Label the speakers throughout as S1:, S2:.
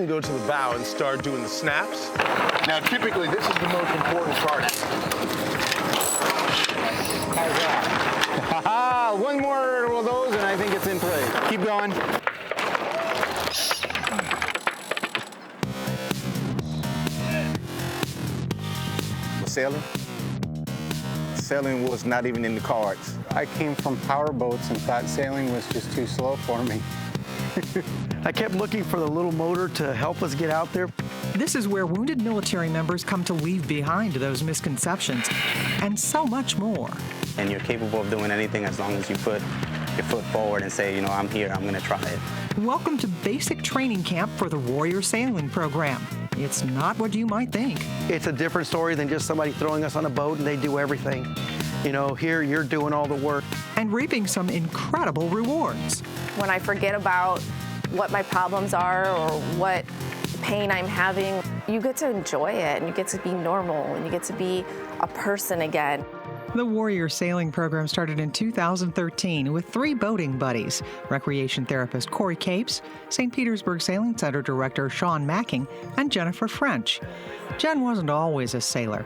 S1: can go to the bow and start doing the snaps.
S2: Now, typically, this is the most important part.
S3: One more of those, and I think it's in play. Keep going.
S4: Sailing was not even in the cards.
S3: I came from power boats and thought sailing was just too slow for me.
S5: I kept looking for the little motor to help us get out there.
S6: This is where wounded military members come to leave behind those misconceptions and so much more.
S7: And you're capable of doing anything as long as you put your foot forward and say, you know, I'm here, I'm going to try it.
S6: Welcome to basic training camp for the Warrior Sailing Program. It's not what you might think.
S5: It's a different story than just somebody throwing us on a boat and they do everything. You know, here you're doing all the work.
S6: And reaping some incredible rewards.
S8: When I forget about what my problems are or what pain I'm having, you get to enjoy it and you get to be normal and you get to be a person again.
S6: The Warrior Sailing Program started in 2013 with 3 boating buddies, recreation therapist Corey Capes, St. Petersburg Sailing Center Director Sean Macking, and Jennifer French. Jen wasn't always a sailor,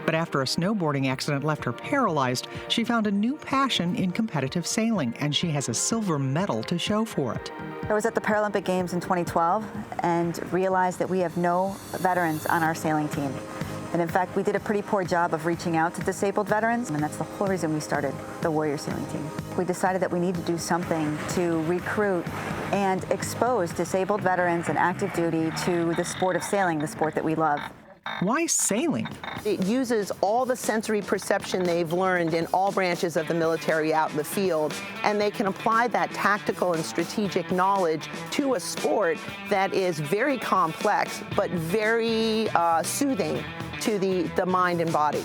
S6: but after a snowboarding accident left her paralyzed, she found a new passion in competitive sailing, and she has a silver medal to show for it.
S9: I was at the Paralympic Games in 2012 and realized that we have no veterans on our sailing team. And in fact, we did a pretty poor job of reaching out to disabled veterans, and that's the whole reason we started the Warrior Sailing Team. We decided that we need to do something to recruit and expose disabled veterans and active duty to the sport of sailing, the sport that we love.
S6: Why sailing?
S10: It uses all the sensory perception they've learned in all branches of the military out in the field, and they can apply that tactical and strategic knowledge to a sport that is very complex but very soothing to the mind and body.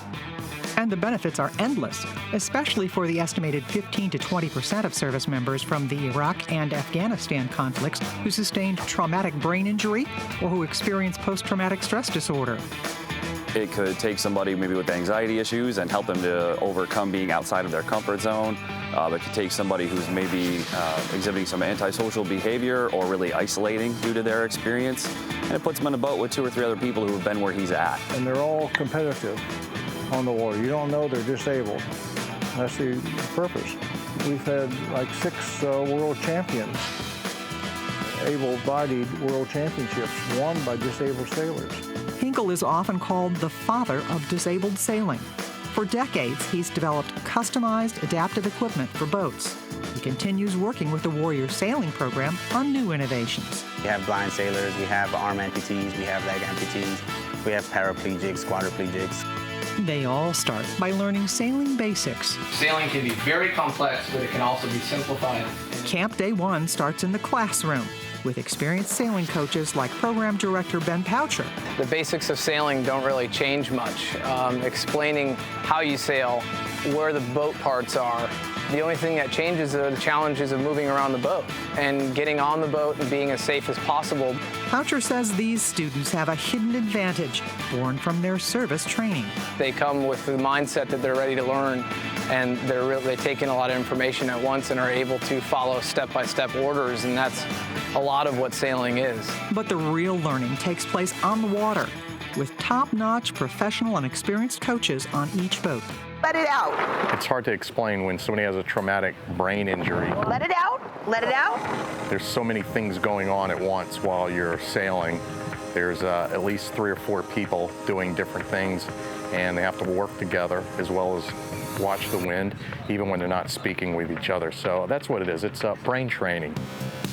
S6: And the benefits are endless, especially for the estimated 15 to 20% of service members from the Iraq and Afghanistan conflicts who sustained traumatic brain injury or who experienced post-traumatic stress disorder.
S11: It could take somebody maybe with anxiety issues and help them to overcome being outside of their comfort zone. It could take somebody who's maybe exhibiting some antisocial behavior or really isolating due to their experience. And it puts them in a boat with 2 or 3 other people who have been where he's at.
S12: And they're all competitive on the water. You don't know they're disabled. That's the purpose. We've had like 6 world champions, able-bodied world championships won by disabled sailors.
S6: Hinkle is often called the father of disabled sailing. For decades, he's developed customized adaptive equipment for boats. He continues working with the Warrior Sailing Program on new innovations.
S7: We have blind sailors, we have arm amputees, we have leg amputees, we have paraplegics, quadriplegics.
S6: They all start by learning sailing basics.
S13: Sailing can be very complex, but it can also be simplified.
S6: Camp Day 1 starts in the classroom with experienced sailing coaches like Program Director Ben Poucher.
S13: The basics of sailing don't really change much. Explaining how you sail, where the boat parts are. The only thing that changes are the challenges of moving around the boat and getting on the boat and being as safe as possible.
S6: Poucher says these students have a hidden advantage born from their service training.
S13: They come with the mindset that they're ready to learn, and they take in a lot of information at once and are able to follow step-by-step orders, and that's a lot of what sailing is.
S6: But the real learning takes place on the water with top-notch professional and experienced coaches on each boat.
S10: Let it out.
S2: It's hard to explain when somebody has a traumatic brain injury.
S10: Let it out. Let it out.
S2: There's so many things going on at once while you're sailing. There's at least 3 or 4 people doing different things, and they have to work together as well as watch the wind, even when they're not speaking with each other. So that's what it is. It's brain training.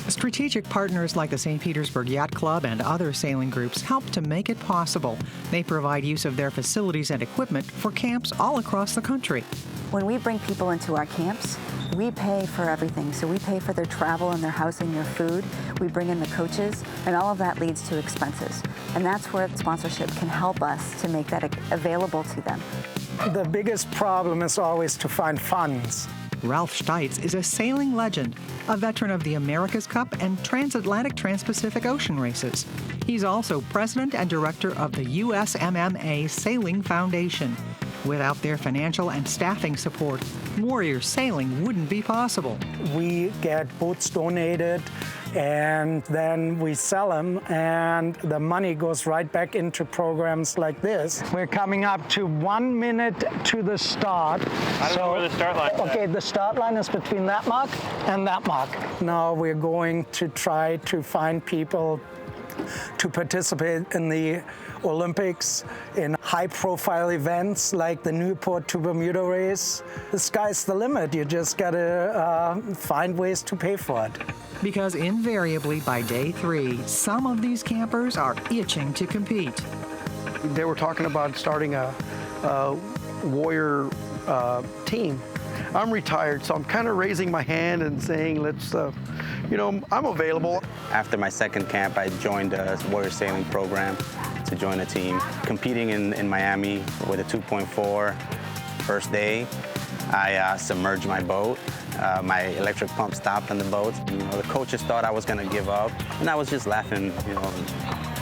S6: Strategic partners like the St. Petersburg Yacht Club and other sailing groups help to make it possible. They provide use of their facilities and equipment for camps all across the country.
S9: When we bring people into our camps, we pay for everything. So we pay for their travel and their housing, their food. We bring in the coaches, and all of that leads to expenses. And that's where sponsorship can help us to make that available to them.
S14: The biggest problem is always to find funds.
S6: Ralph Steitz is a sailing legend, a veteran of the America's Cup and Transatlantic Trans-Pacific Ocean races. He's also president and director of the USMMA Sailing Foundation. Without their financial and staffing support, Warrior Sailing wouldn't be possible.
S14: We get boats donated and then we sell them, and the money goes right back into programs like this. We're coming up to 1 minute to the start.
S15: I don't know where the start line is.
S14: Okay, the start line is between that mark and that mark. Now we're going to try to find people to participate in the Olympics, in high-profile events like the Newport to Bermuda race. The sky's the limit. You just gotta find ways to pay for it.
S6: Because invariably by day 3, some of these campers are itching to compete.
S5: They were talking about starting a warrior team. I'm retired, so I'm kind of raising my hand and saying, let's, I'm available.
S7: After my second camp, I joined the Warrior Sailing Program to join a team. Competing in Miami with a 2.4 first day, I submerged my boat. My electric pump stopped on the boat. The coaches thought I was going to give up, and I was just laughing,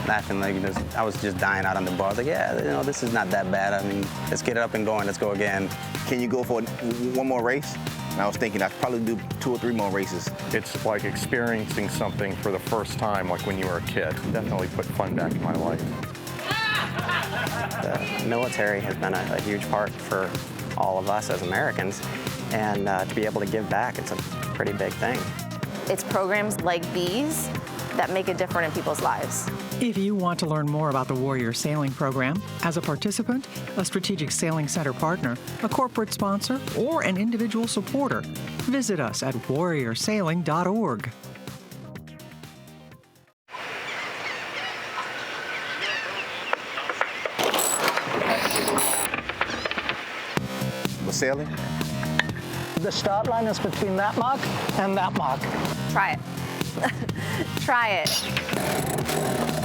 S7: laughing like this. I was just dying out on the boat. I was like, yeah, this is not that bad. I mean, let's get it up and going. Let's go again.
S4: Can you go for one more race? And I was thinking I'd probably do 2 or 3 more races.
S2: It's like experiencing something for the first time, like when you were a kid. Definitely put fun back in my life.
S16: The military has been a huge part for all of us as Americans, and to be able to give back, it's a pretty big thing.
S8: It's programs like these that make a difference in people's lives.
S6: If you want to learn more about the Warrior Sailing Program, as a participant, a Strategic Sailing Center partner, a corporate sponsor, or an individual supporter, visit us at warriorsailing.org.
S4: We're sailing?
S14: The start line is between that mark and that mark.
S8: Try it. Try it.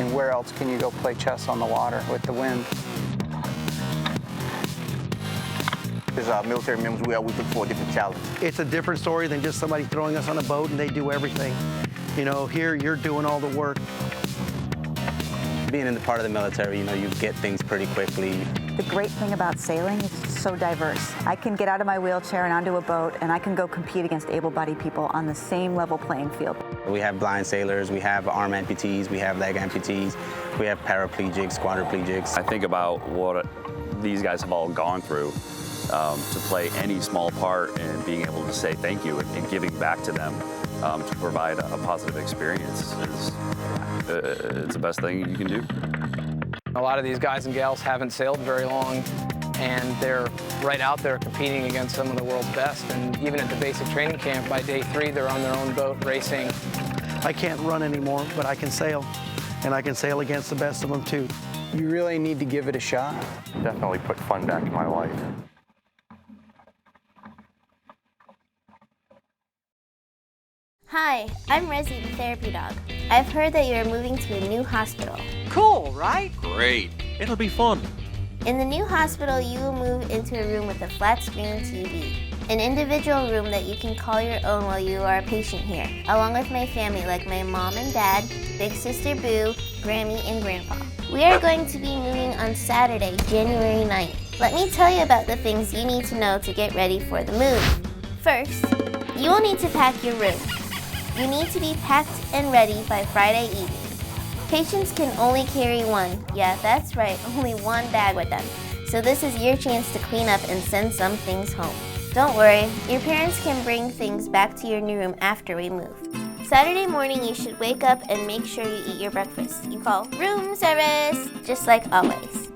S3: And where else can you go play chess on the water with the wind?
S4: As military members, we look for a different challenge.
S5: It's a different story than just somebody throwing us on a boat and they do everything. Here you're doing all the work.
S7: Being in the part of the military, you get things pretty quickly.
S9: The great thing about sailing is it's so diverse. I can get out of my wheelchair and onto a boat, and I can go compete against able-bodied people on the same level playing field.
S7: We have blind sailors, we have arm amputees, we have leg amputees, we have paraplegics, quadriplegics.
S11: I think about what these guys have all gone through to play any small part in being able to say thank you and giving back to them to provide a positive experience. It's the best thing you can do.
S13: A lot of these guys and gals haven't sailed very long, and they're right out there competing against some of the world's best. And even at the basic training camp, by day 3, they're on their own boat racing.
S5: I can't run anymore, but I can sail, and I can sail against the best of them too.
S3: You really need to give it a shot.
S2: Definitely put fun back in my life.
S17: Hi, I'm Resi, the therapy dog. I've heard that you're moving to a new hospital.
S18: Cool, right?
S19: Great. It'll be fun.
S17: In the new hospital, you will move into a room with a flat screen TV. An individual room that you can call your own while you are a patient here, along with my family like my mom and dad, big sister Boo, Grammy, and Grandpa. We are going to be moving on Saturday, January 9th. Let me tell you about the things you need to know to get ready for the move. First, you will need to pack your room. You need to be packed and ready by Friday evening. Patients can only carry one. Yeah, that's right, only one bag with them. So this is your chance to clean up and send some things home. Don't worry, your parents can bring things back to your new room after we move. Saturday morning, you should wake up and make sure you eat your breakfast. You call room service, just like always.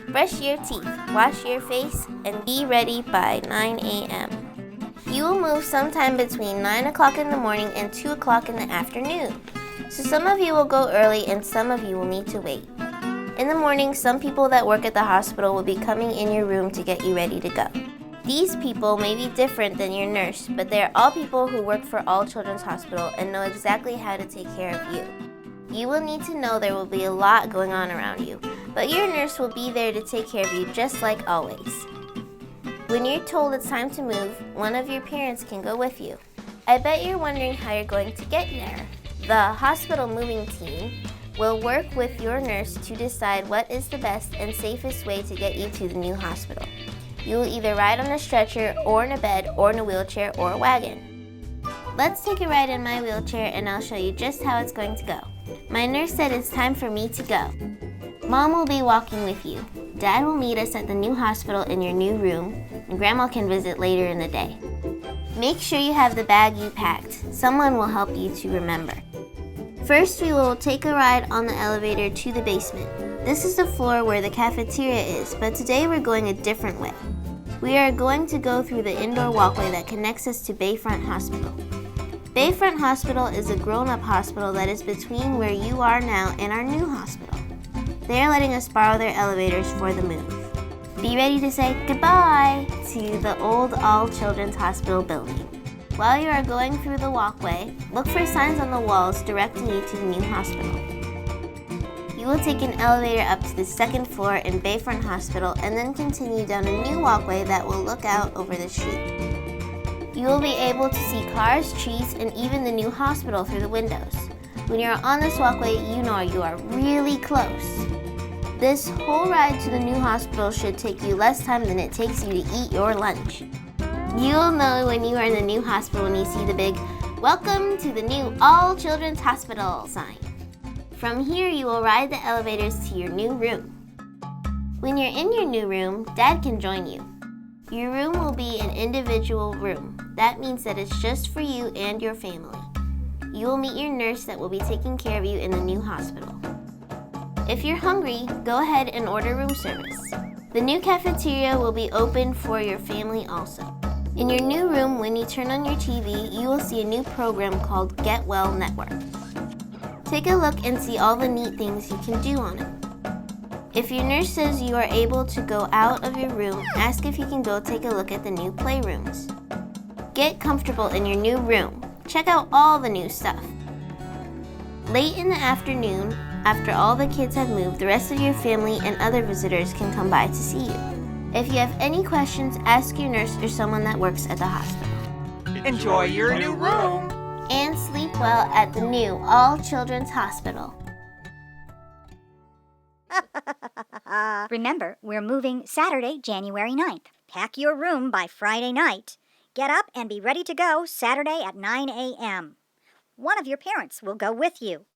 S17: Brush your teeth, wash your face, and be ready by 9 a.m. You will move sometime between 9 o'clock in the morning and 2 o'clock in the afternoon. So some of you will go early and some of you will need to wait. In the morning, some people that work at the hospital will be coming in your room to get you ready to go. These people may be different than your nurse, but they are all people who work for All Children's Hospital and know exactly how to take care of you. You will need to know there will be a lot going on around you, but your nurse will be there to take care of you just like always. When you're told it's time to move, one of your parents can go with you. I bet you're wondering how you're going to get there. The hospital moving team will work with your nurse to decide what is the best and safest way to get you to the new hospital. You will either ride on a stretcher or in a bed or in a wheelchair or a wagon. Let's take a ride in my wheelchair and I'll show you just how it's going to go. My nurse said it's time for me to go. Mom will be walking with you. Dad will meet us at the new hospital in your new room, and Grandma can visit later in the day. Make sure you have the bag you packed. Someone will help you to remember. First, we will take a ride on the elevator to the basement. This is the floor where the cafeteria is, but today we're going a different way. We are going to go through the indoor walkway that connects us to Bayfront Hospital. Bayfront Hospital is a grown-up hospital that is between where you are now and our new hospital. They are letting us borrow their elevators for the move. Be ready to say goodbye to the old All Children's Hospital building. While you are going through the walkway, look for signs on the walls directing you to the new hospital. You will take an elevator up to the second floor in Bayfront Hospital and then continue down a new walkway that will look out over the street. You will be able to see cars, trees, and even the new hospital through the windows. When you are on this walkway, you know you are really close. This whole ride to the new hospital should take you less time than it takes you to eat your lunch. You'll know when you are in the new hospital when you see the big "Welcome to the new All Children's Hospital" sign. From here, you will ride the elevators to your new room. When you're in your new room, Dad can join you. Your room will be an individual room. That means that it's just for you and your family. You will meet your nurse that will be taking care of you in the new hospital. If you're hungry, go ahead and order room service. The new cafeteria will be open for your family also. In your new room, when you turn on your TV, you will see a new program called Get Well Network. Take a look and see all the neat things you can do on it. If your nurse says you are able to go out of your room, ask if you can go take a look at the new playrooms. Get comfortable in your new room. Check out all the new stuff. Late in the afternoon, after all the kids have moved, the rest of your family and other visitors can come by to see you. If you have any questions, ask your nurse or someone that works at the hospital.
S15: Enjoy your new room!
S17: And sleep well at the new All Children's Hospital.
S18: Remember, we're moving Saturday, January 9th. Pack your room by Friday night. Get up and be ready to go Saturday at 9 a.m. One of your parents will go with you.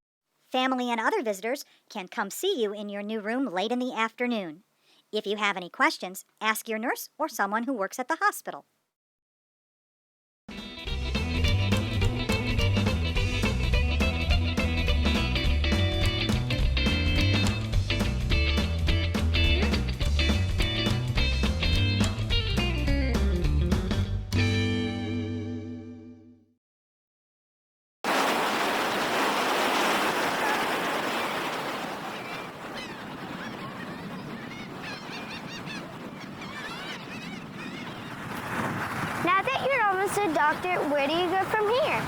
S18: Family and other visitors can come see you in your new room late in the afternoon. If you have any questions, ask your nurse or someone who works at the hospital.
S20: Now that you're almost a doctor, where do you go from here?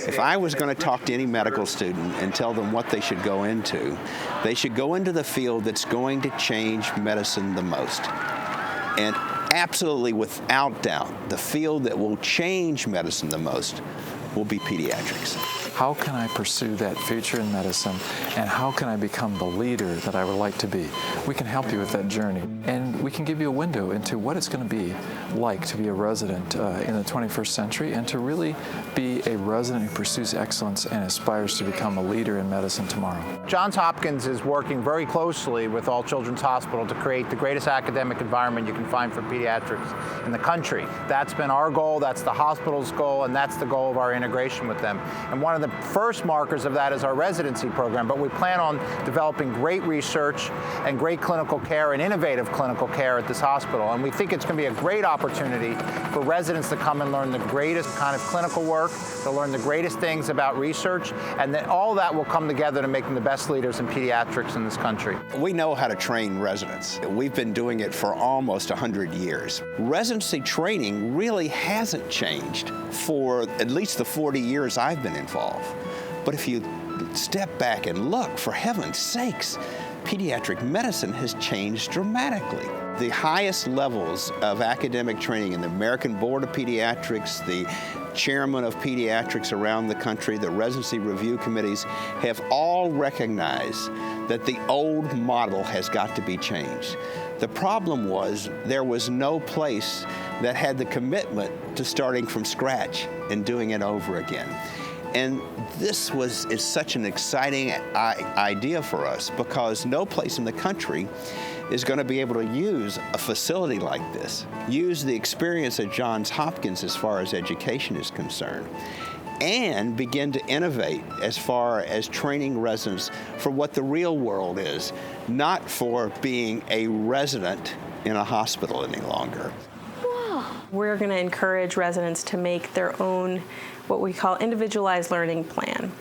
S21: If I was going to talk to any medical student and tell them what they should go into, they should go into the field that's going to change medicine the most. And absolutely, without doubt, the field that will change medicine the most will be pediatrics.
S22: How can I pursue that future in medicine, and how can I become the leader that I would like to be? We can help you with that journey, and we can give you a window into what it's going to be like to be a resident in the 21st century, and to really be a resident who pursues excellence and aspires to become a leader in medicine tomorrow.
S23: Johns Hopkins is working very closely with All Children's Hospital to create the greatest academic environment you can find for pediatrics in the country. That's been our goal, that's the hospital's goal, and that's the goal of our integration with them. And one of the first markers of that is our residency program, but we plan on developing great research and great clinical care and innovative clinical care at this hospital. And we think it's going to be a great opportunity for residents to come and learn the greatest kind of clinical work, to learn the greatest things about research, and that all that will come together to make them the best leaders in pediatrics in this country.
S21: We know how to train residents. We've been doing it for almost 100 years. Residency training really hasn't changed for at least the 40 years I've been involved. But if you step back and look, for heaven's sakes, pediatric medicine has changed dramatically. The highest levels of academic training in the American Board of Pediatrics, the chairman of pediatrics around the country, the residency review committees have all recognized that the old model has got to be changed. The problem was there was no place that had the commitment to starting from scratch and doing it over again. And this is such an exciting idea for us because no place in the country is going to be able to use a facility like this, use the experience at Johns Hopkins as far as education is concerned, and begin to innovate as far as training residents for what the real world is, not for being a resident in a hospital any longer.
S1: We're going to encourage residents to make their own, what we call individualized learning plan.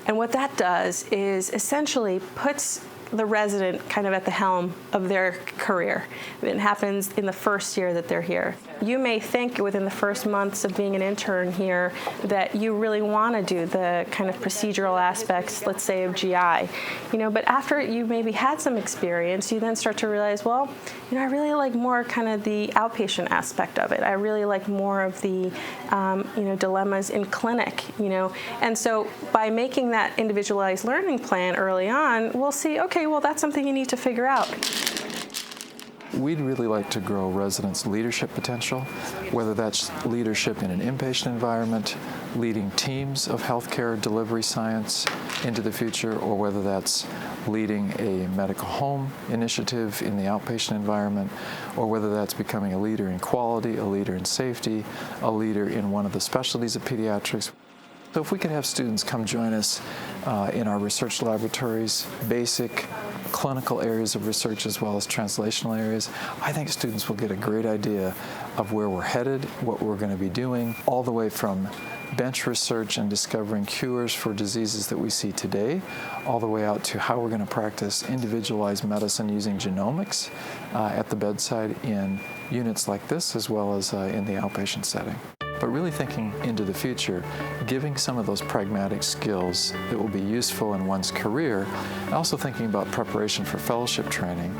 S1: And what that does is essentially puts the resident kind of at the helm of their career. It happens in the first year that they're here. You may think within the first months of being an intern here that you really want to do the kind of procedural aspects, let's say, of GI. But after you maybe had some experience, you then start to realize, well, I really like more kind of the outpatient aspect of it. I really like more of the, dilemmas in clinic, And so by making that individualized learning plan early on, we'll see, okay, well, that's something you need to figure out.
S22: We'd really like to grow residents' leadership potential, whether that's leadership in an inpatient environment, leading teams of healthcare delivery science into the future, or whether that's leading a medical home initiative in the outpatient environment, or whether that's becoming a leader in quality, a leader in safety, a leader in one of the specialties of pediatrics. So if we could have students come join us in our research laboratories, basic clinical areas of research as well as translational areas, I think students will get a great idea of where we're headed, what we're going to be doing, all the way from bench research and discovering cures for diseases that we see today, all the way out to how we're going to practice individualized medicine using genomics at the bedside in units like this, as well as in the outpatient setting. But really thinking into the future, giving some of those pragmatic skills that will be useful in one's career, and also thinking about preparation for fellowship training.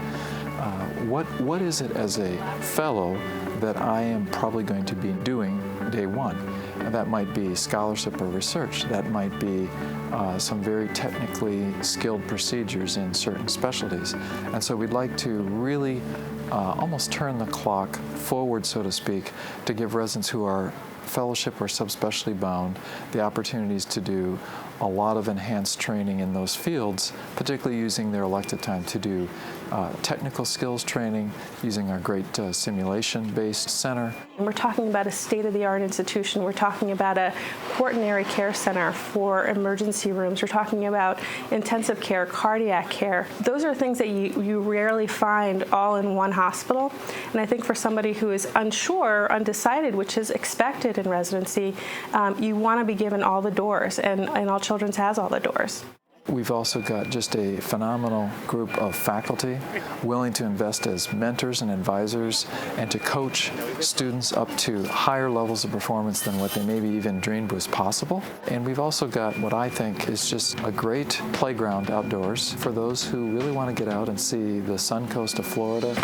S22: What is it as a fellow that I am probably going to be doing day one? And that might be scholarship or research. That might be some very technically skilled procedures in certain specialties. And so we'd like to really almost turn the clock forward, so to speak, to give residents who are fellowship or subspecialty bound the opportunities to do a lot of enhanced training in those fields, particularly using their elective time to do technical skills training, using our great simulation-based center.
S1: And we're talking about a state-of-the-art institution. We're talking about a quaternary care center for emergency rooms. We're talking about intensive care, cardiac care. Those are things that you rarely find all in one hospital. And I think for somebody who is unsure, undecided, which is expected in residency, you want to be given all the doors, and All Children's has all the doors.
S22: We've also got just a phenomenal group of faculty willing to invest as mentors and advisors and to coach students up to higher levels of performance than what they maybe even dreamed was possible. And we've also got what I think is just a great playground outdoors for those who really want to get out and see the sun coast of Florida.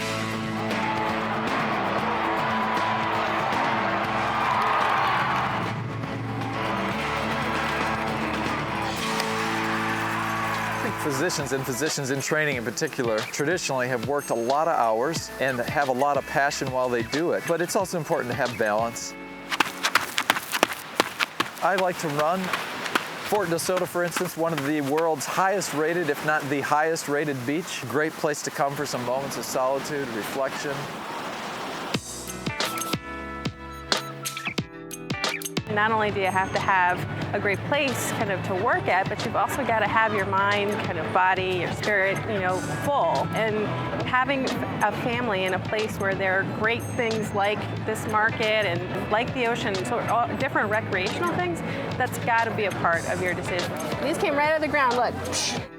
S12: Physicians and physicians in training in particular traditionally have worked a lot of hours and have a lot of passion while they do it, but it's also important to have balance. I like to run. Fort DeSoto, for instance, one of the world's highest rated, if not the highest rated beach. Great place to come for some moments of solitude, reflection.
S1: Not only do you have to have a great place kind of to work at, but you've also got to have your mind, kind of body, your spirit, full. And having a family in a place where there are great things like this market and like the ocean, so all different recreational things, that's got to be a part of your decision. These came right out of the ground, look.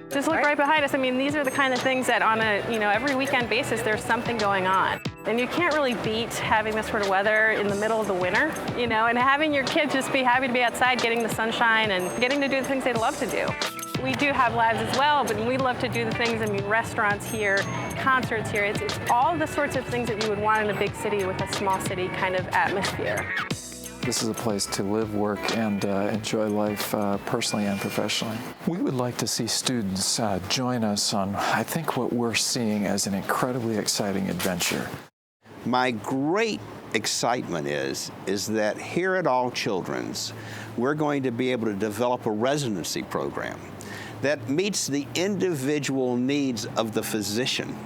S1: Just look right behind us. I mean, these are the kind of things that on a, every weekend basis, there's something going on. And you can't really beat having this sort of weather in the middle of the winter, and having your kids just be happy to be outside, getting the sunshine and getting to do the things they love to do. We do have lives as well, but we love to do the things, restaurants here, concerts here. It's all the sorts of things that you would want in a big city with a small city kind of atmosphere.
S22: This is a place to live, work, and enjoy life personally and professionally. We would like to see students join us on, I think, what we're seeing as an incredibly exciting adventure.
S21: My great excitement is that here at All Children's, we're going to be able to develop a residency program that meets the individual needs of the physician,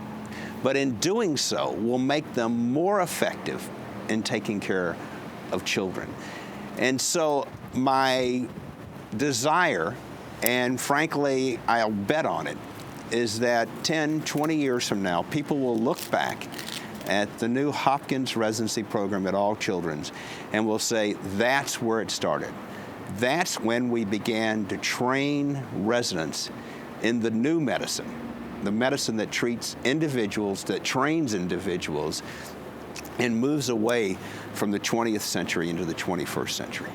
S21: but in doing so will make them more effective in taking care of children. And so my desire, and frankly, I'll bet on it, is that 10, 20 years from now, people will look back at the new Hopkins residency program at All Children's and will say, that's where it started. That's when we began to train residents in the new medicine, the medicine that treats individuals, that trains individuals, and moves away from the 20th century into the 21st century.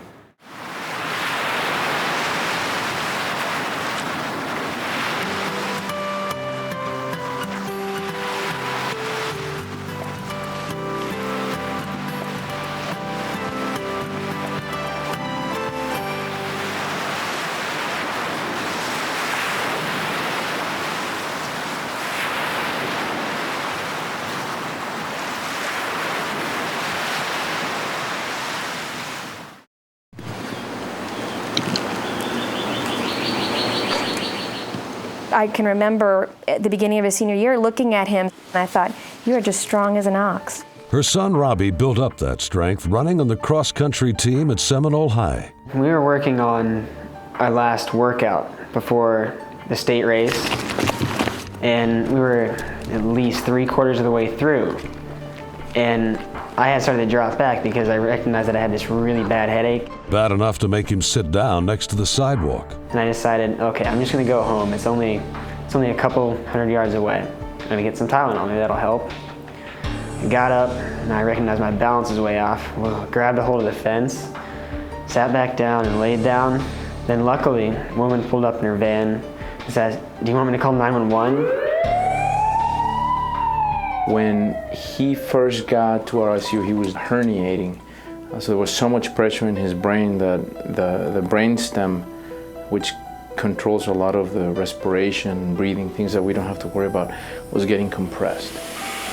S10: I can remember at the beginning of his senior year looking at him, and I thought, you are just strong as an ox.
S15: Her son Robbie built up that strength running on the cross-country team at Seminole High.
S16: We were working on our last workout before the state race, and we were at least 3/4 of the way through. And I had started to drop back because I recognized that I had this really bad headache.
S15: Bad enough to make him sit down next to the sidewalk.
S16: And I decided, okay, I'm just gonna go home. It's only a couple 100 yards away. I'm gonna get some Tylenol, maybe that'll help. I got up and I recognized my balance was way off. Well, grabbed a hold of the fence, sat back down and laid down. Then luckily, a woman pulled up in her van and said, do you want me to call 911?
S24: When he first got to our ICU, he was herniating. So there was so much pressure in his brain that the brainstem, which controls a lot of the respiration, breathing, things that we don't have to worry about, was getting compressed.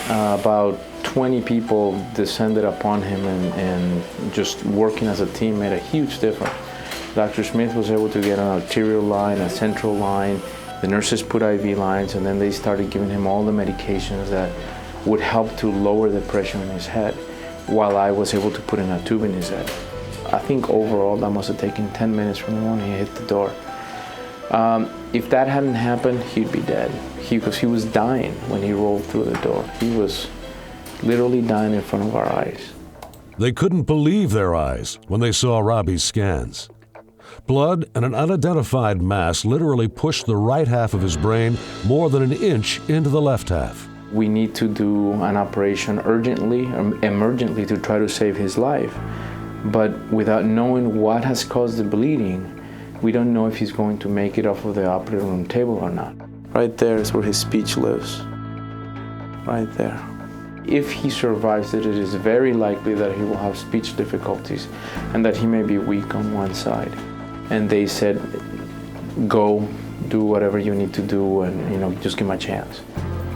S24: About 20 people descended upon him and just working as a team made a huge difference. Dr. Smith was able to get an arterial line, a central line. The nurses put IV lines, and then they started giving him all the medications that would help to lower the pressure in his head, while I was able to put in a tube in his head. I think overall that must have taken 10 minutes from the moment he hit the door. If that hadn't happened, he'd be dead. Because he was dying when he rolled through the door. He was literally dying in front of our eyes.
S15: They couldn't believe their eyes when they saw Robbie's scans. Blood and an unidentified mass literally pushed the right half of his brain more than an inch into the left half.
S24: We need to do an operation urgently or emergently to try to save his life. But without knowing what has caused the bleeding, we don't know if he's going to make it off of the operating room table or not. Right there is where his speech lives. Right there. If he survives it, it is very likely that he will have speech difficulties and that he may be weak on one side. And they said, go do whatever you need to do and just give him a chance.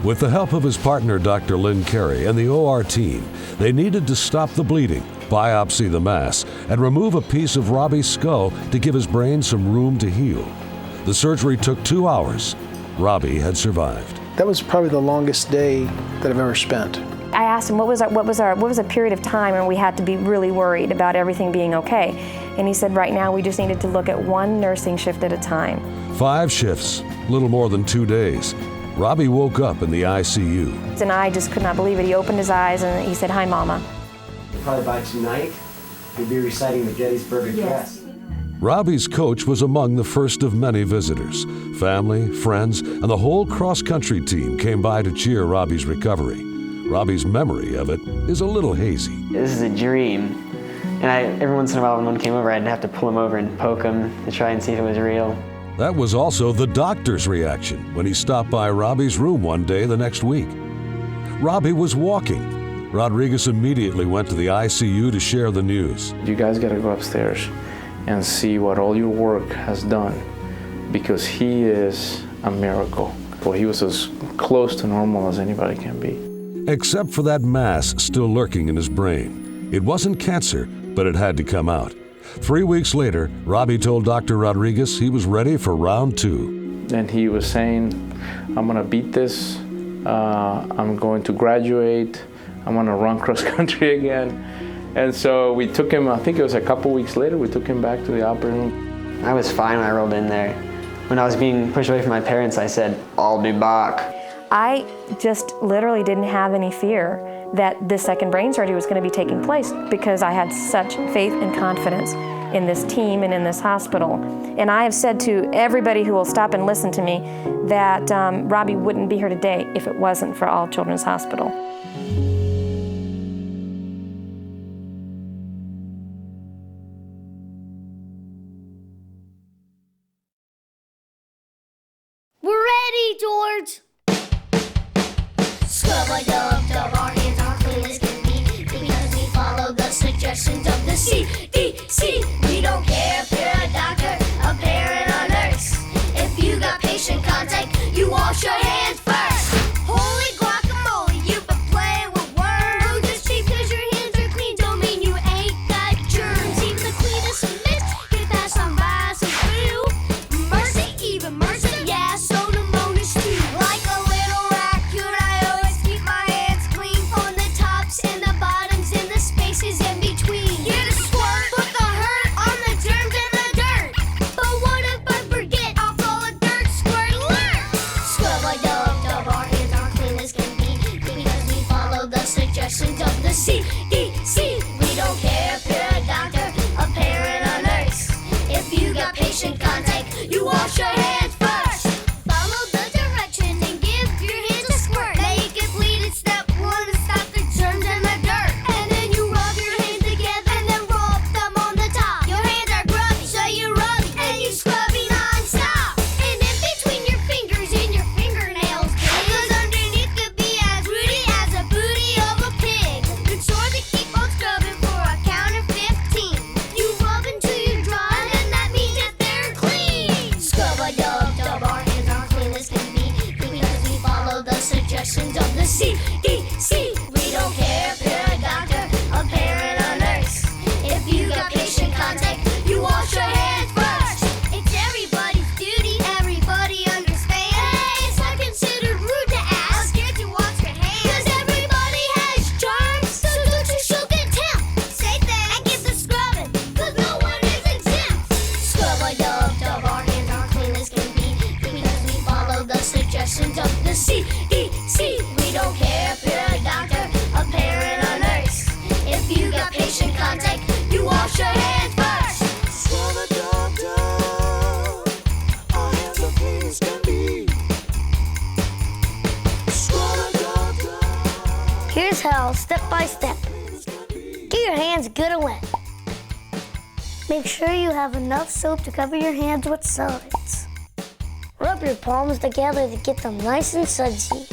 S15: With the help of his partner, Dr. Lynn Carey, and the OR team, they needed to stop the bleeding, biopsy the mass, and remove a piece of Robbie's skull to give his brain some room to heal. The surgery took 2 hours. Robbie had survived.
S25: That was probably the longest day that I've ever spent.
S10: I asked him what was a period of time when we had to be really worried about everything being okay. And he said right now we just needed to look at one nursing shift at a time.
S15: 5 shifts, little more than 2 days. Robbie woke up in the ICU.
S10: And I just could not believe it. He opened his eyes and he said, hi, Mama.
S26: Probably by tonight, you'll be reciting the Gettysburg Address.
S15: Robbie's coach was among the first of many visitors. Family, friends, and the whole cross-country team came by to cheer Robbie's recovery. Robbie's memory of it is a little hazy.
S16: This is a dream. And every once in a while when one came over, I'd have to pull him over and poke him to try and see if it was real.
S15: That was also the doctor's reaction when he stopped by Robbie's room one day the next week. Robbie was walking. Rodriguez immediately went to the ICU to share the news.
S24: You guys gotta go upstairs and see what all your work has done, because he is a miracle. Well, he was as close to normal as anybody can be.
S15: Except for that mass still lurking in his brain. It wasn't cancer, but it had to come out. 3 weeks later, Robbie told Dr. Rodriguez he was ready for round 2.
S24: And he was saying, I'm gonna beat this, I'm going to graduate, I'm gonna run cross country again. And so we took him, I think it was a couple weeks later, we took him back to the operating room.
S16: I was fine when I rolled in there. When I was being pushed away from my parents, I said, I'll be back.
S10: I just literally didn't have any fear that this second brain surgery was going to be taking place because I had such faith and confidence in this team and in this hospital. And I have said to everybody who will stop and listen to me that Robbie wouldn't be here today if it wasn't for All Children's Hospital.
S20: We're ready, George! Scrub-a-dub-dub, our hands are clean as can be, because we follow the suggestions of the CDC. We don't care if you're a doctor, a parent, or nurse. If you got patient contact, you wash your hands first. Holy guacamole, you've been playing with worms. Oh, just because your hands are clean don't mean you ain't got germs. Even the cleanest of mitts get passed on by some flu. Mercy, even mercy, yeah, so pneumonia too. Like a little raccoon, I always keep my hands clean, on the tops and the bottoms and the spaces in between. Get a squirt, put the hurt on the germs and the dirt. But what if I forget? I'll call a dirt squirt alert. Scrub-a-dub-dub, our hands are clean as can be, because we follow the suggestions of the CDC. We don't care if you're a doctor, a parent, or nurse. If you got patient contact, you wash your hands first. Follow the directions and give your hands a squirt. Make it bleed at step 1 to stop the germs and the dirt. And then you rub your hands together and then rub them on the top. Your hands are grubby, so you rub it and you scrubby non-stop. And in between your fingers and your fingernails, because underneath could be as rooty as a booty of a pig. Good sure to keep on scrubbing for a count of 15. You rub until you're dry, and then that means that they're clean. Scrub-a-dub-dub, our hands are clean as can be, because we follow the suggestions of the CDC. We don't care if you're a doctor, a parent, or nurse. If you got patient contact, you wash your hands first. It's everybody's duty, everybody understands. Hey, it's not considered rude to ask. I'm scared to wash your hands, 'cause everybody has germs, so don't you show contempt. Say thanks and get the scrubbing, 'cause no one is exempt. Scrub-a-dub-dub, our hands are clean as can be, because we follow the suggestions of the CDC. We don't care if you're a doctor, a parent, or nurse. If you got patient contact, you wash your hands first.
S4: Scrub-a-dub-dub, our hands are clean as can be. Scrub-a-dub-dub.
S20: Here's how, step by step. Get your hands good and wet. Make sure you have enough soap to cover your hands with suds. Rub your palms together to get them nice and sudsy.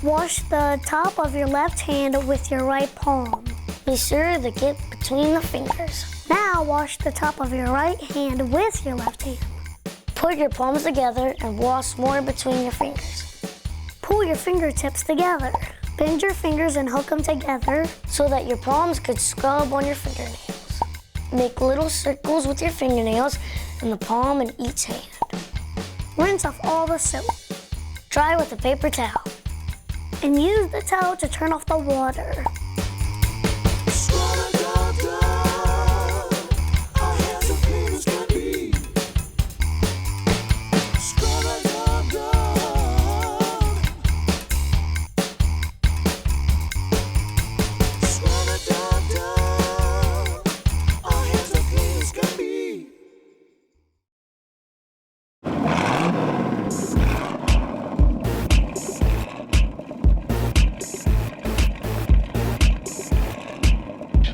S20: Wash the top of your left hand with your right palm. Be sure to get between the fingers. Now wash the top of your right hand with your left hand. Put your palms together and wash more between your fingers. Pull your fingertips together. Bend your fingers and hook them together so that your palms could scrub on your fingernails. Make little circles with your fingernails in the palm and each hand. Rinse off all the soap. Dry with a paper towel. And use the towel to turn off the water.
S4: Scrub-a-dub-dub, our hands are clean as can be. Scrub-a-dub-dub. Scrub-a-dub-dub, our hands are clean as can be.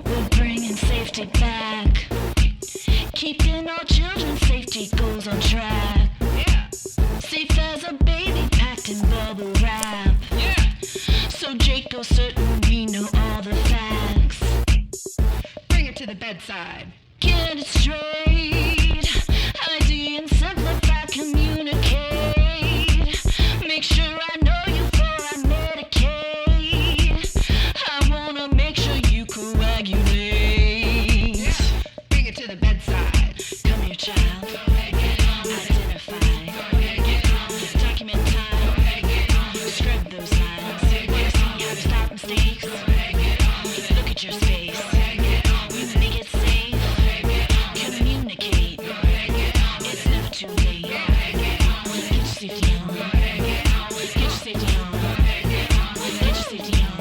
S6: We're bringing safety back. Keeping our children's safety goals on track. rap. So Jake goes certain we know all the facts. Bring it to the bedside. Get it straight. ID and simplify, communicate. Make sure I know you before I medicate. I wanna make sure you coagulate. Bring it to the bedside. Come here, child. Identify. Document time. Scrub those lines. Stop mistakes. Look at your space. We make it safe. Communicate. It's never too late. Get your safety on. Get your safety on. Get your safety on.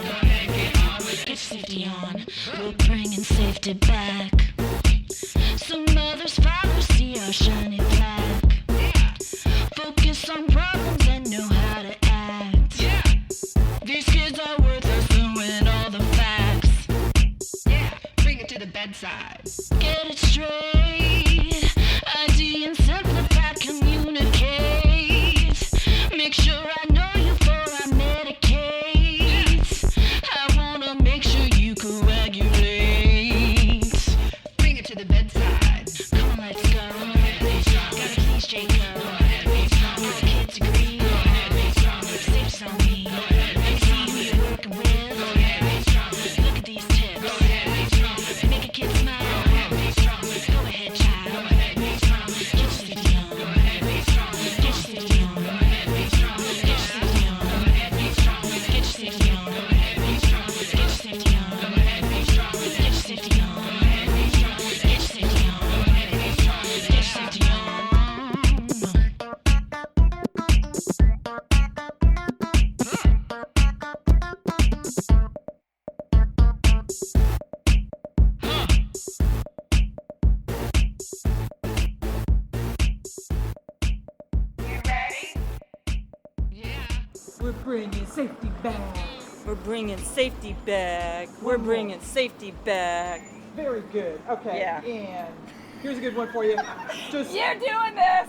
S6: Get your safety on. We're bringing safety back. So mothers, fathers see our shiny flag. Focus on problems and know how to act. These kids are worthless, knowing all the facts. Bring it to the bedside. Get it straight. ID and simplify, communicate. Make sure I know you before I medicate. I wanna make sure you coagulate. Bring it to the bedside. Come on, let's go. Gotta please Jacob. All the kids agree. Safety's on me. See who you're working with. Look at these tips. Make a kid smile. Go ahead, child. Get your safety on. Get your safety on. Get your safety on. Get your safety on. Get your safety on. Get your safety on. Get your safety on. Get your safety on.
S7: We're bringing safety back. We're bringing safety back. We're bringing safety back.
S8: Very good. Okay.
S7: Yeah.
S8: And here's a good one for you. Just
S7: You're doing this.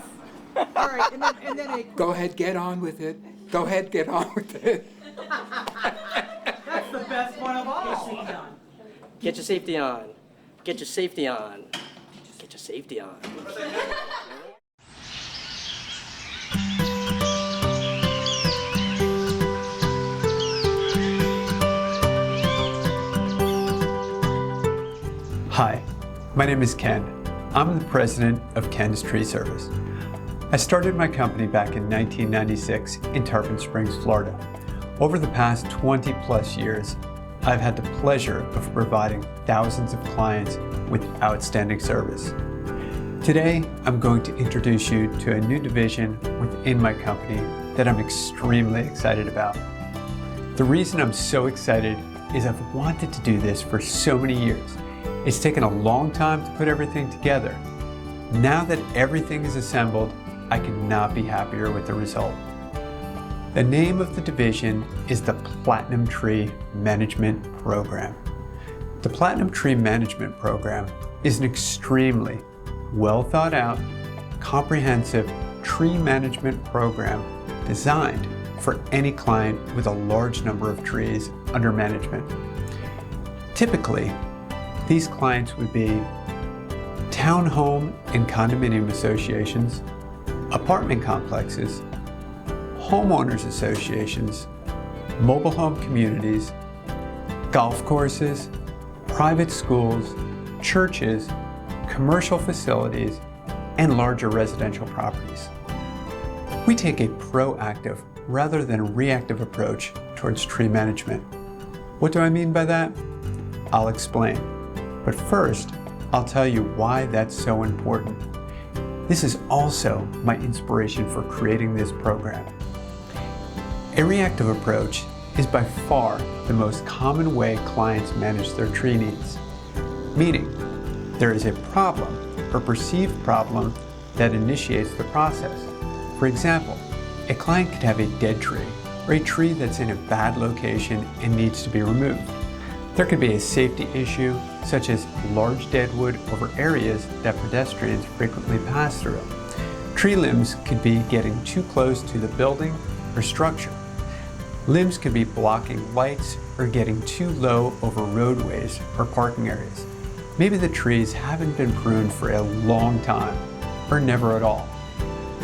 S8: all right. And then a
S9: Go ahead, get on with it. Go ahead, get on with it.
S8: that's the best one of all.
S11: Get your safety on. Get your safety on. Get your safety on.
S13: Hi, my name is Ken. I'm the president of Ken's Tree Service. I started my company back in 1996 in Tarpon Springs, Florida. Over the past 20 plus years, I've had the pleasure of providing thousands of clients with outstanding service. Today, I'm going to introduce you to a new division within my company that I'm extremely excited about. The reason I'm so excited is I've wanted to do this for so many years. It's taken a long time to put everything together. Now that everything is assembled, I could not be happier with the result. The name of the division is the Platinum Tree Management Program. The Platinum Tree Management Program is an extremely well thought out, comprehensive tree management program designed for any client with a large number of trees under management. Typically, these clients would be townhome and condominium associations, apartment complexes, homeowners associations, mobile home communities, golf courses, private schools, churches, commercial facilities, and larger residential properties. We take a proactive rather than reactive approach towards tree management. What do I mean by that? I'll explain. But first, I'll tell you why that's so important. This is also my inspiration for creating this program. A reactive approach is by far the most common way clients manage their tree needs. Meaning, there is a problem or perceived problem that initiates the process. For example, a client could have a dead tree or a tree that's in a bad location and needs to be removed. There could be a safety issue, such as large deadwood over areas that pedestrians frequently pass through. Tree limbs could be getting too close to the building or structure. Limbs can be blocking lights or getting too low over roadways or parking areas. Maybe the trees haven't been pruned for a long time, or never at all,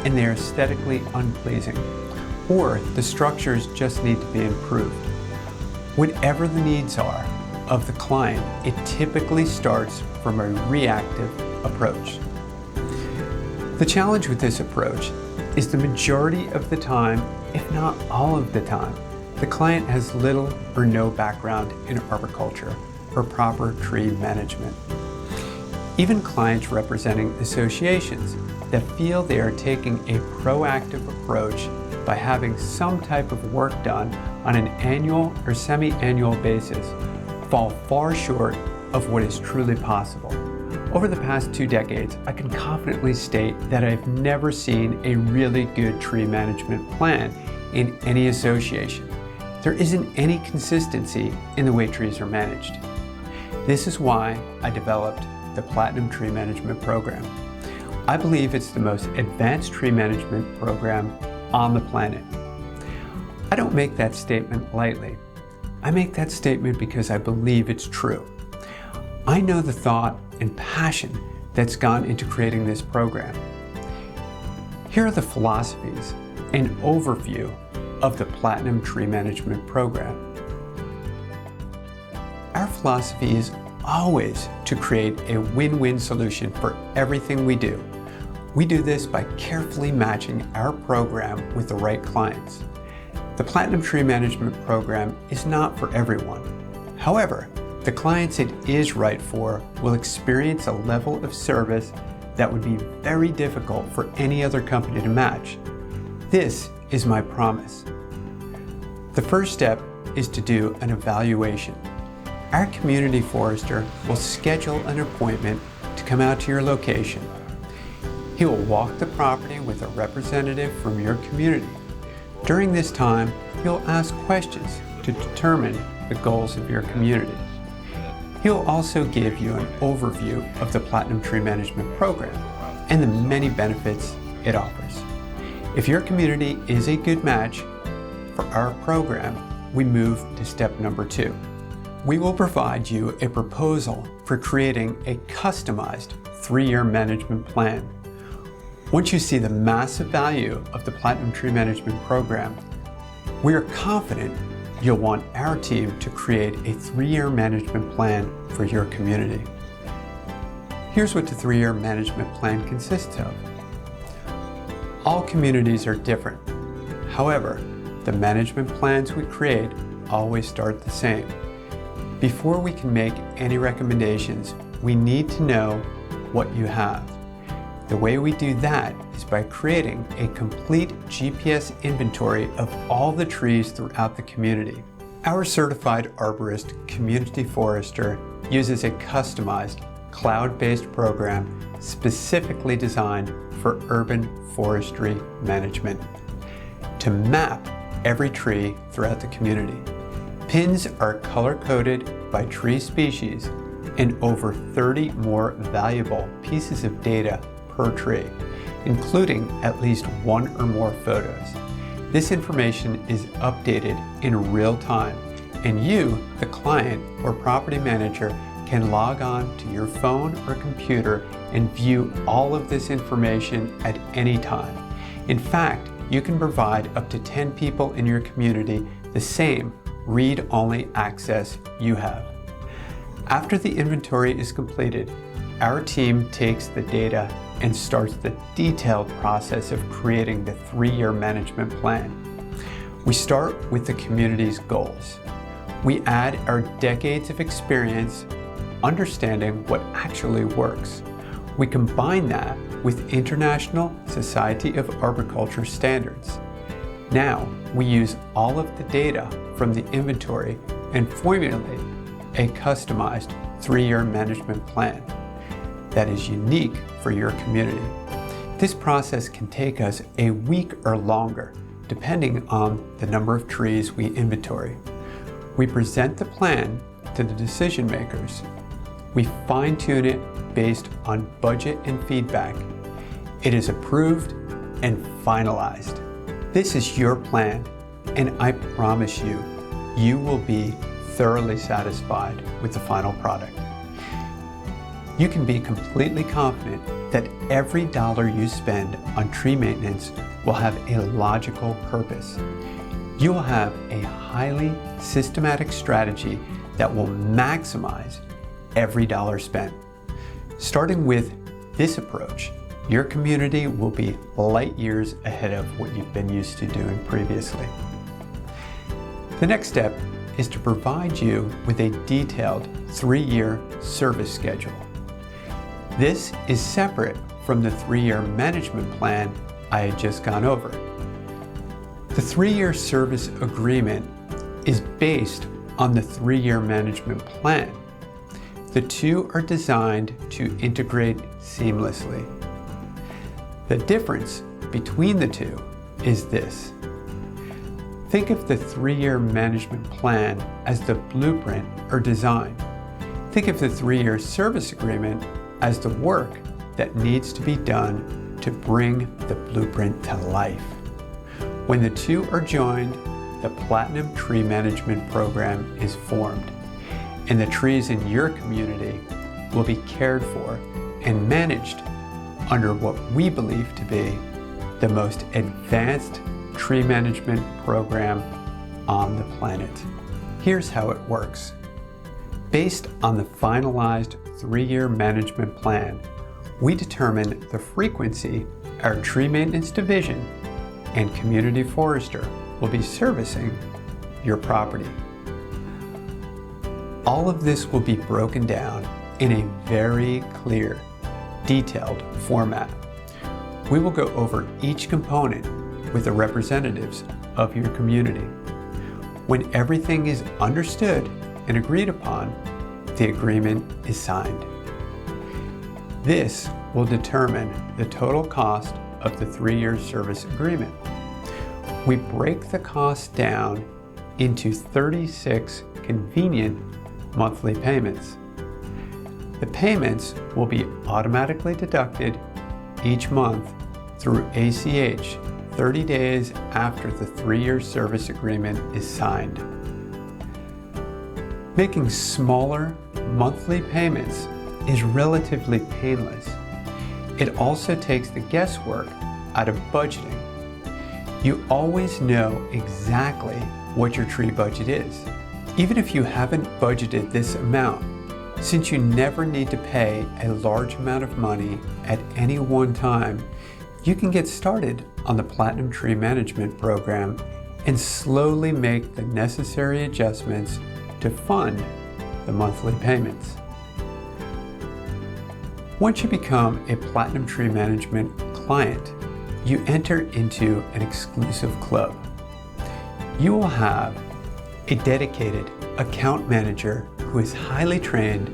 S13: and they are aesthetically unpleasing, or the structures just need to be improved. Whatever the needs are of the client, it typically starts from a reactive approach. The challenge with this approach is the majority of the time, if not all of the time, the client has little or no background in arboriculture or proper tree management. Even clients representing associations that feel they are taking a proactive approach by having some type of work done on an annual or semi-annual basis fall far short of what is truly possible. Over the past 2 decades, I can confidently state that I've never seen a really good tree management plan in any association. There isn't any consistency in the way trees are managed. This is why I developed the Platinum Tree Management Program. I believe it's the most advanced tree management program on the planet. I don't make that statement lightly. I make that statement because I believe it's true. I know the thought and passion that's gone into creating this program. Here are the philosophies and overview of the Platinum Tree Management Program. Our philosophy is always to create a win-win solution for everything we do. We do this by carefully matching our program with the right clients. The Platinum Tree Management Program is not for everyone. However, the clients it is right for will experience a level of service that would be very difficult for any other company to match. This is my promise. The first step is to do an evaluation. Our community forester will schedule an appointment to come out to your location. He will walk the property with a representative from your community. During this time, he'll ask questions to determine the goals of your community. He'll also give you an overview of the Platinum Tree Management Program and the many benefits it offers. If your community is a good match for our program, we move to step number 2. We will provide you a proposal for creating a customized 3-year management plan. Once you see the massive value of the Platinum Tree Management Program, we are confident you'll want our team to create a 3-year management plan for your community. Here's what the 3-year management plan consists of. All communities are different. However, the management plans we create always start the same. Before we can make any recommendations, we need to know what you have. The way we do that is by creating a complete GPS inventory of all the trees throughout the community. Our certified arborist community forester uses a customized cloud-based program specifically designed for urban forestry management to map every tree throughout the community. Pins are color-coded by tree species and over 30 more valuable pieces of data per tree, including at least 1 or more photos. This information is updated in real time, and you, the client or property manager, can log on to your phone or computer and view all of this information at any time. In fact, you can provide up to 10 people in your community the same read-only access you have. After the inventory is completed, our team takes the data and starts the detailed process of creating the 3-year management plan. We start with the community's goals. We add our decades of experience understanding what actually works. We combine that with International Society of Arboriculture standards. Now, we use all of the data from the inventory and formulate a customized 3-year management plan that is unique for your community. This process can take us a week or longer, depending on the number of trees we inventory. We present the plan to the decision makers. We fine-tune it based on budget and feedback. It is approved and finalized. This is your plan, and I promise you, you will be thoroughly satisfied with the final product. You can be completely confident that every dollar you spend on tree maintenance will have a logical purpose. You will have a highly systematic strategy that will maximize every dollar spent. Starting with this approach, your community will be light years ahead of what you've been used to doing previously. The next step is to provide you with a detailed 3-year service schedule. This is separate from the 3-year management plan I had just gone over. The 3-year service agreement is based on the 3-year management plan. The two are designed to integrate seamlessly. The difference between the two is this. Think of the 3-year management plan as the blueprint or design. Think of the 3-year service agreement as the work that needs to be done to bring the blueprint to life. When the two are joined, the Platinum Tree Management Program is formed, and the trees in your community will be cared for and managed under what we believe to be the most advanced tree management program on the planet. Here's how it works. Based on the finalized 3-year management plan, we determine the frequency our tree maintenance division and community forester will be servicing your property. All of this will be broken down in a very clear, detailed format. We will go over each component with the representatives of your community. When everything is understood and agreed upon, the agreement is signed. This will determine the total cost of the 3-year service agreement. We break the cost down into 36 convenient monthly payments. The payments will be automatically deducted each month through ACH 30 days after the 3-year service agreement is signed. Making smaller monthly payments is relatively painless. It also takes the guesswork out of budgeting. You always know exactly what your tree budget is. Even if you haven't budgeted this amount, since you never need to pay a large amount of money at any one time, you can get started on the Platinum Tree Management Program and slowly make the necessary adjustments to fund the monthly payments. Once you become a Platinum Tree Management client, you enter into an exclusive club. You will have a dedicated account manager who is highly trained,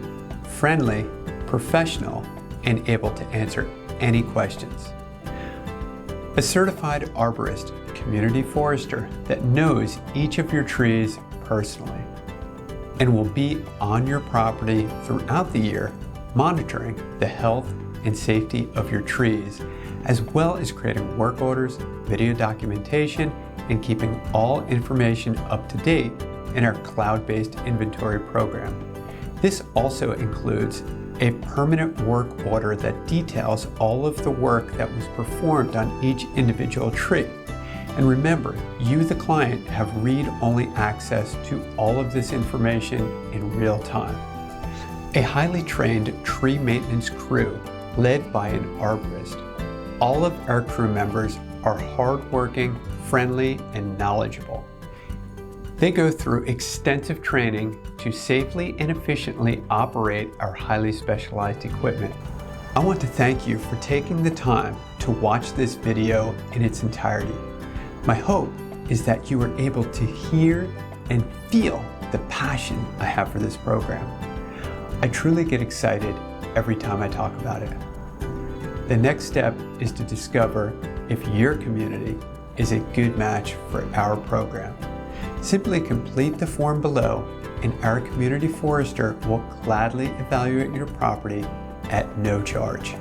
S13: friendly, professional, and able to answer any questions. A certified arborist, community forester that knows each of your trees personally and will be on your property throughout the year, monitoring the health and safety of your trees, as well as creating work orders, video documentation, and keeping all information up to date in our cloud-based inventory program. This also includes a permanent work order that details all of the work that was performed on each individual tree. And remember, you, the client, have read-only access to all of this information in real time. A highly trained tree maintenance crew led by an arborist. All of our crew members are hardworking, friendly, and knowledgeable. They go through extensive training to safely and efficiently operate our highly specialized equipment. I want to thank you for taking the time to watch this video in its entirety. My hope is that you were able to hear and feel the passion I have for this program. I truly get excited every time I talk about it. The next step is to discover if your community is a good match for our program. Simply complete the form below and our community forester will gladly evaluate your property at no charge.